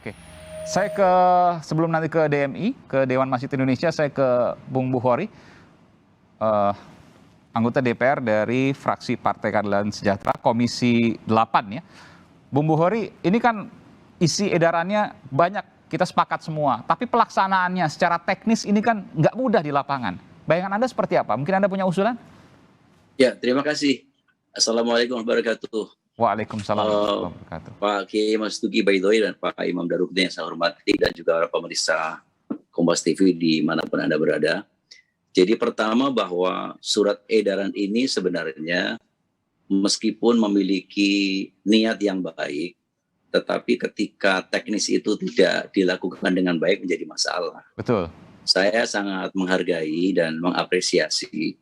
Oke. Saya sebelum nanti ke DMI, ke Dewan Masjid Indonesia, saya ke Bung Bukhori, eh, anggota DPR dari fraksi Partai Keadilan Sejahtera, Komisi 8 ya. Bung Bukhori, ini kan isi edarannya banyak, kita sepakat semua. Tapi pelaksanaannya secara teknis ini kan nggak mudah di lapangan. Bayangan Anda seperti apa? Mungkin Anda punya usulan? Ya, terima kasih. Assalamualaikum warahmatullahi wabarakatuh. Waalaikumsalam warahmatullahi wabarakatuh. Pak Kiai Mas Duki Baidoi dan Pak Imam Daruddin yang saya hormati, dan juga para pemirsa Kompas TV dimanapun Anda berada. Jadi pertama, bahwa surat edaran ini sebenarnya meskipun memiliki niat yang baik, tetapi ketika teknis itu tidak dilakukan dengan baik menjadi masalah. Betul. Saya sangat menghargai dan mengapresiasi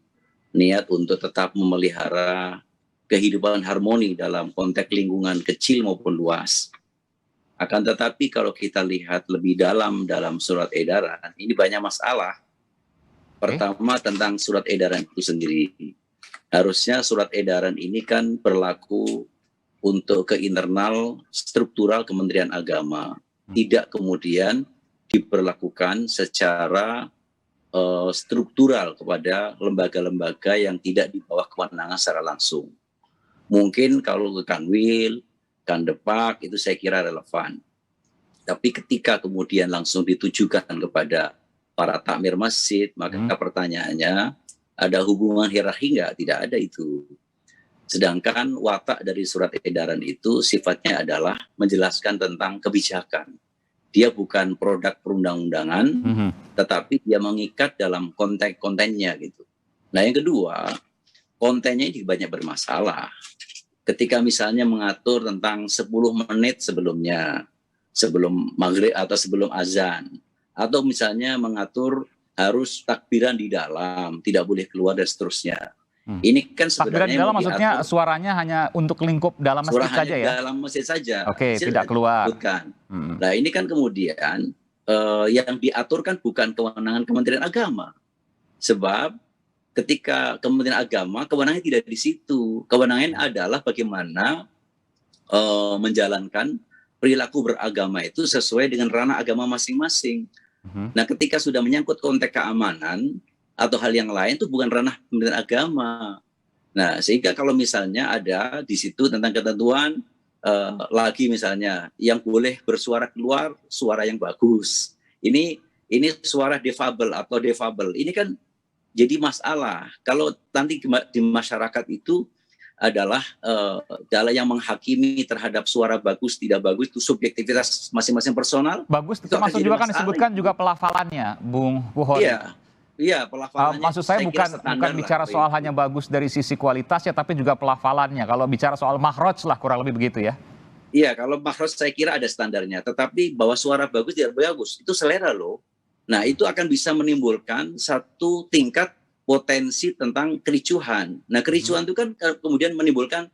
niat untuk tetap memelihara kehidupan harmoni dalam konteks lingkungan kecil maupun luas. Akan tetapi kalau kita lihat lebih dalam surat edaran, ini banyak masalah. Pertama, tentang surat edaran itu sendiri. Harusnya surat edaran ini kan berlaku untuk ke internal struktural Kementerian Agama. Tidak kemudian diberlakukan secara struktural kepada lembaga-lembaga yang tidak di bawah kewenangan secara langsung. Mungkin kalau ke Kanwil, Kandepak itu saya kira relevan. Tapi ketika kemudian langsung ditujukan kepada para takmir masjid, maka pertanyaannya, ada hubungan hierarki nggak? Tidak ada itu. Sedangkan watak dari surat edaran itu sifatnya adalah menjelaskan tentang kebijakan. Dia bukan produk perundang-undangan, tetapi dia mengikat dalam kontennya gitu. Nah, yang kedua, kontennya ini banyak bermasalah. Ketika misalnya mengatur tentang 10 menit sebelumnya, sebelum maghrib atau sebelum azan, atau misalnya mengatur harus takbiran di dalam, tidak boleh keluar dan seterusnya. Ini kan sebenarnya takbiran di dalam maksudnya suaranya hanya untuk lingkup dalam masjid saja ya? Dalam masjid saja. Oke, tidak keluar. Nah, ini kan kemudian yang diatur kan bukan kewenangan Kementerian Agama. Sebab ketika Kementerian Agama, kewenangannya tidak di situ. Kewenangannya adalah bagaimana menjalankan perilaku beragama itu sesuai dengan ranah agama masing-masing. Nah, ketika sudah menyangkut konteks keamanan atau hal yang lain, itu bukan ranah Kementerian Agama. Nah, sehingga kalau misalnya ada di situ tentang ketentuan lagi misalnya yang boleh bersuara keluar suara yang bagus. Ini suara defabel atau defabel. Ini kan jadi masalah. Kalau nanti di masyarakat itu adalah dalam yang menghakimi terhadap suara bagus tidak bagus, itu subjektivitas masing-masing personal. Bagus termasuk juga kan disebutkan juga pelafalannya, Bung Bukhori. Iya, pelafalannya. Maksud saya bukan bicara soal hanya bagus dari sisi kualitasnya, tapi juga pelafalannya. Kalau bicara soal makhraj lah kurang lebih begitu ya. Iya, kalau makhraj saya kira ada standarnya. Tetapi bahwa suara bagus tidak bagus, itu selera loh. Nah, itu akan bisa menimbulkan satu tingkat potensi tentang kericuhan. Nah, kericuhan itu kan kemudian menimbulkan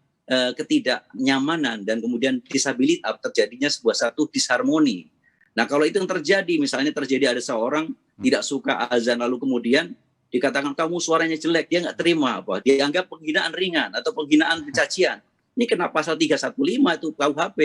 ketidaknyamanan dan kemudian disabilitas, terjadinya satu disharmoni. Nah, kalau itu yang terjadi, misalnya terjadi ada seorang tidak suka azan lalu kemudian dikatakan kamu suaranya jelek, dia nggak terima apa? Dianggap penghinaan ringan atau penghinaan kecacian. Ini kena pasal 315 itu KUHP.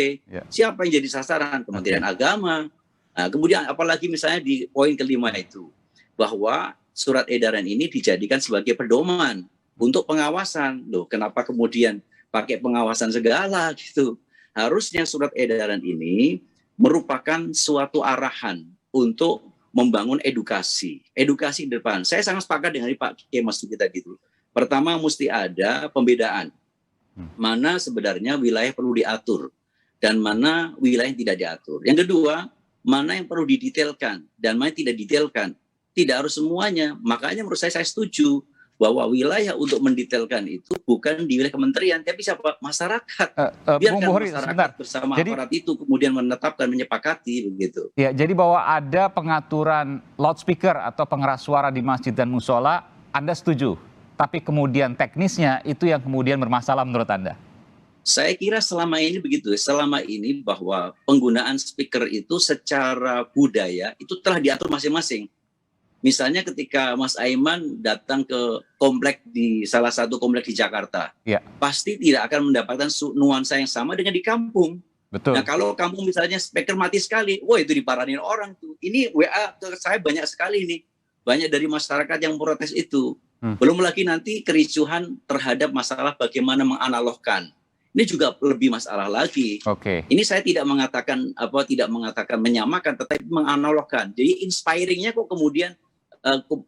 Siapa yang jadi sasaran? Kementerian Agama. Nah, kemudian apalagi misalnya di poin kelima itu, bahwa surat edaran ini dijadikan sebagai pedoman untuk pengawasan. Loh, kenapa kemudian pakai pengawasan segala gitu? Harusnya surat edaran ini merupakan suatu arahan untuk membangun edukasi di depan. Saya sangat sepakat dengan Pak Kiai Mas Duki tadi itu. Pertama, mesti ada pembedaan. Mana sebenarnya wilayah perlu diatur dan mana wilayah yang tidak diatur. Yang kedua, mana yang perlu didetailkan dan mana yang tidak didetailkan. Tidak harus semuanya. Makanya menurut saya setuju bahwa wilayah untuk mendetailkan itu bukan di wilayah kementerian, tapi siapa? Masyarakat. Biarkan masyarakat bersama aparat itu kemudian menetapkan, menyepakati begitu. Ya, jadi bahwa ada pengaturan loudspeaker atau pengeras suara di masjid dan musola, Anda setuju? Tapi kemudian teknisnya itu yang kemudian bermasalah menurut Anda? Saya kira selama ini begitu. Selama ini bahwa penggunaan speaker itu secara budaya itu telah diatur masing-masing. Misalnya ketika Mas Aiman datang ke komplek di salah satu komplek di Jakarta, pasti tidak akan mendapatkan nuansa yang sama dengan di kampung. Betul. Nah kalau kamu misalnya speaker mati sekali, wah itu diparanin orang tuh. Ini WA ke saya banyak sekali nih, banyak dari masyarakat yang protes itu. Belum lagi nanti kericuhan terhadap masalah bagaimana menganalogkan. Ini juga lebih masalah lagi. Oke. Ini saya tidak mengatakan menyamakan, tetapi menganalogkan. Jadi inspiringnya kok kemudian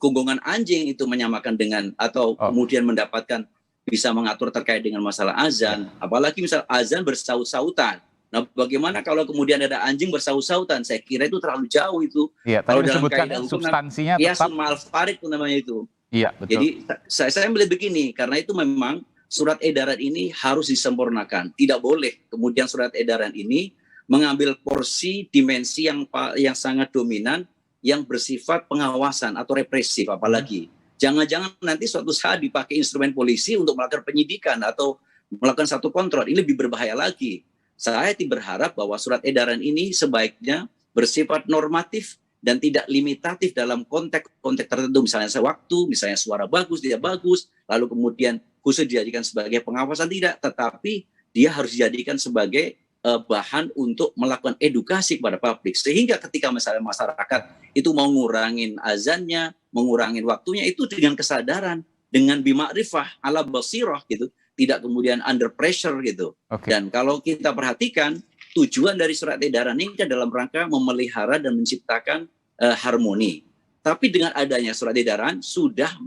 gonggongan anjing itu menyamakan dengan atau kemudian mendapatkan bisa mengatur terkait dengan masalah azan. Apalagi misal azan bersaut-sautan. Nah, bagaimana kalau kemudian ada anjing bersaut-sautan? Saya kira itu terlalu jauh itu. Iya, Kalau tadi dalam disebutkan kaidah hukum, substansinya kiasun tetap. ma'al farid itu namanya itu. Iya, betul. Jadi saya melihat begini, karena itu memang surat edaran ini harus disempurnakan. Tidak boleh kemudian surat edaran ini mengambil porsi dimensi yang sangat dominan, yang bersifat pengawasan atau represif apalagi. Jangan-jangan nanti suatu saat dipakai instrumen polisi untuk melakukan penyidikan atau melakukan satu kontrol. Ini lebih berbahaya lagi. Saya berharap bahwa surat edaran ini sebaiknya bersifat normatif dan tidak limitatif dalam konteks tertentu. Misalnya waktu, misalnya suara bagus, tidak bagus, lalu kemudian khusus dijadikan sebagai pengawasan, tidak. Tetapi dia harus dijadikan sebagai bahan untuk melakukan edukasi kepada publik. Sehingga ketika misalnya masyarakat itu mau ngurangin azannya, mengurangin waktunya, itu dengan kesadaran, dengan bimakrifah ala basirah gitu. Tidak kemudian under pressure gitu. Dan kalau kita perhatikan, tujuan dari surat edaran ini dalam rangka memelihara dan menciptakan harmoni. Tapi dengan adanya surat edaran sudah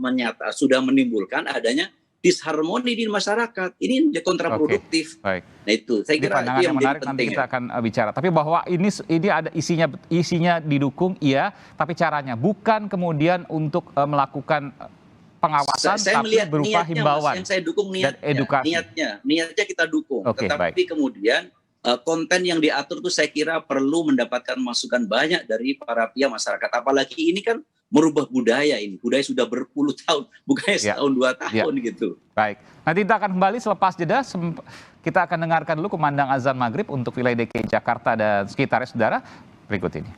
menimbulkan adanya disharmoni di masyarakat. Ini kontraproduktif. Baik. Nah itu saya kira pandangan yang menarik, nanti kita akan bicara. Tapi bahwa ini ada isinya didukung, iya, tapi caranya bukan kemudian untuk melakukan pengawasan, saya tapi melihat berupa niatnya, himbauan Mas, yang saya dukung dan edukasi. Niatnya kita dukung. Tetapi baik. kemudian konten yang diatur itu saya kira perlu mendapatkan masukan banyak dari para pihak masyarakat. Apalagi ini kan merubah budaya ini. Budaya sudah berpuluh tahun, bukannya setahun 2 tahun gitu. Baik. Nanti kita akan kembali selepas jeda. Kita akan dengarkan dulu kumandang azan maghrib untuk wilayah DKI Jakarta dan sekitarnya, saudara. Berikut ini.